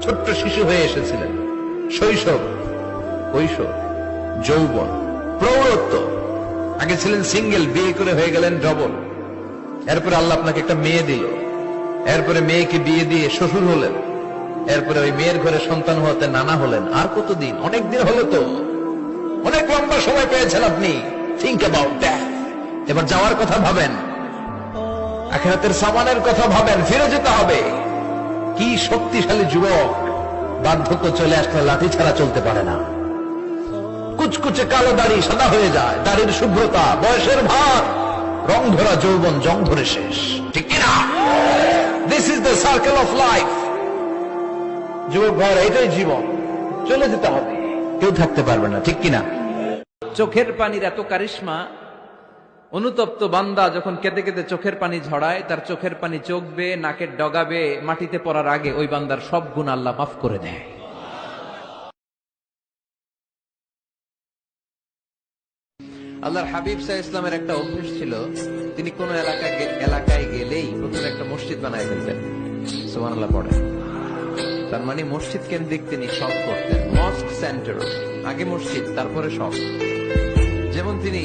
ছোট্ট শিশু হয়ে এসেছিলেন। শৈশব, কৈশোর, যৌবন, প্রৌঢ়ত্ব। আগে ছিলেন সিঙ্গেল, বিয়ে করে হয়ে গেলেন ডবল। এরপরে আল্লাহ আপনাকে একটা মেয়ে দিল, এরপরে মেয়েকে বিয়ে দিয়ে শ্বশুর হলেন, এরপরে ওই মেয়ের ঘরে সন্তান হতে নানা হলেন। আর কতদিন? অনেক দিন হলো তো, অনেক লম্বা সময় পেয়েছেন আপনি। Think about that. এবার যাওয়ার কথা ভাবেন, আখিরাতের সামানের কথা ভাবেন, ফিরে যেতে হবে। কি শক্তিশালী যুবক! বার্ধক্য চলে আসলে লাঠি ছাড়া চলতে পারে না। কুচকুচে কালো দাড়ি সাদা হয়ে যায়, দাড়ির শুভ্রতা, বয়সের ভার, রং ধরা যৌবন জং ধরে শেষ। ঠিক কিনা? This is the circle of life. যুবক ভাইরা, এটাই জীবন, চলে যেতে হবে, কেউ থাকতে পারবে না। ঠিক কিনা? চোখের পানির এত কারিশমা, অনুতপ্ত বান্দা যখন কেঁদে কেঁদে চোখের পানি ঝরায়, তার চোখের পানি চোখ বেয়ে নাকের ডগাবে মাটিতে পড়ার আগে ওই বান্দার সব গুনাহ আল্লাহ মাফ করে দেয়। আল্লাহর হাবিব সাল্লাল্লাহু আলাইহি ওয়াসাল্লামের একটা অভ্যাস ছিল, তিনি কোন এলাকায় গেলেই প্রথমে একটা মসজিদ বানায় ফেলতেন। সুবহানাল্লাহ পড়ে। তার মানে মসজিদ কেন্দ্রিক তিনি সব করতেন। মস্ক সেন্টার, আগে মসজিদ তারপরে সব। যেমন তিনি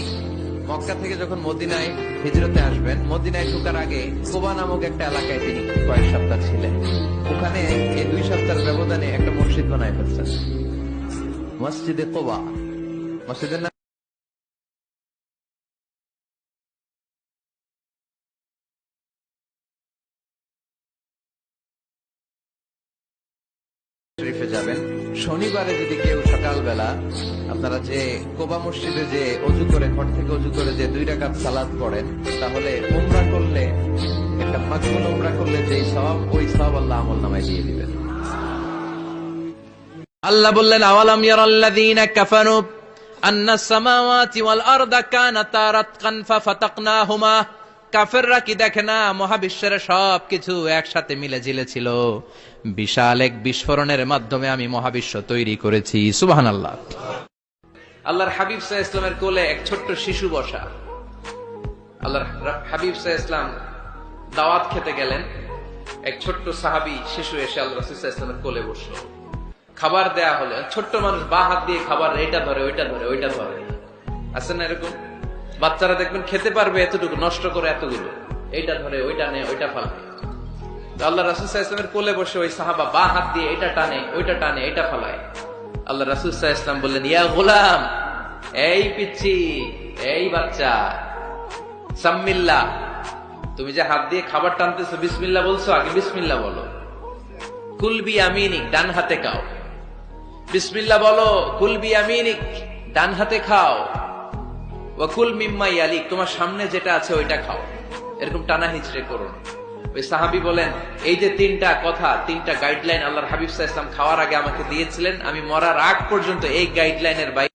মক্কা থেকে যখন মদিনায় হিজরতে আসবেন, মদিনায় ঢোকার আগে কোবা নামক একটা এলাকায় তিনি কয়েক সপ্তাহ ছিলেন। ওখানে এই 2 সপ্তাহের ব্যবধানে একটা মসজিদ বানায় ফেলছেন, মসজিদে কোবা। মসজিদের নাম শরীফে যাবেন। শনিবারে যদি কেউ সকালবেলা আপনারা যে কোবা মসজিদে যে অজু করে, ঘর থেকে অজু করে যে 2 রাকাত সালাত পড়েন, তাহলে উমরা করলে, একটা মাকবুল উমরা করলে যে সওয়াব, ওই সওয়াব আল্লাহ আমলনামায় দিয়ে দিবেন। আল্লাহ বললেন, আওয়ালাম ইয়ারাল্লাযীনা কাফারু আন্নাস সামাওয়াতি ওয়াল আরদা কানাতা রাতকান ফাফাতাকনাহুমা। কাফেররা কি দেখে না মহাবিশ্বের সবকিছু একসাথে মিলে ঝিলে ছিল, বিশাল এক বিস্ফোরণের মাধ্যমে আমি মহাবিশ্ব তৈরি করেছি। সুবহানাল্লাহ। আল্লাহর হাবিব সাল্লাল্লাহু আলাইহি ওয়াসাল্লামের কোলে এক ছোট্ট শিশু বসা। আল্লাহর হাবিব সাল্লাল্লাহু আলাইহি ওয়াসাল্লাম দাওয়াত খেতে গেলেন, এক ছোট্ট সাহাবী শিশু এসে আল্লাহর রাসূল সাল্লাল্লাহু আলাইহি ওয়াসাল্লামের কোলে বসলো। খাবার দেয়া হলো, ছোট্ট মানুষ বা হাত দিয়ে খাবার এটা ধরে, ওইটা ধরে, ওইটা ধরে। আছে না এরকম? বাচ্চারা দেখবেন খেতে পারবে এতটুকু, নষ্ট করে এতগুলো, এইটা ধরে, ওইটা নেয়, ওইটা ফালায়। আল্লাহ রাসূল সাল্লাল্লাহু আলাইহি ওয়াসাল্লামের কোলে বসে ওই সাহাবা বা হাত দিয়ে এটা টানে, ওইটা টানে, এটা ফালায়। আল্লাহ রাসূল সাল্লাল্লাহু আলাইহি ওয়াসাল্লাম বললেন, ইয়া গোলাম, এই পিচ্চি, এই বাচ্চা, সাম্মিল্লাহ, তুমি যে হাত দিয়ে খাবার টানতেছো, বিসমিল্লাহ বলছো? আগে বিসমিল্লাহ বলো। কুল বিয়ামিনিক, ডান হাতে খাও। বিসমিল্লাহ বলো। কুল বিয়ামিনিক, ডান হাতে খাও। ওয়া কুল মিম্মা ইয়ালিক, তোমার সামনে যেটা আছে ওইটা খাও। এরকম টানা হিচড়ে করো না। ওই সাহাবী বলেন, এই যে 3টা কথা, 3টা গাইডলাইন আল্লাহর হাবিব সাল্লাল্লাহু আলাইহি ওয়াসাল্লাম খাওয়ার আগে আমাকে দিয়েছিলেন, আমি মরার আগ পর্যন্ত এই গাইডলাইনের বাইরে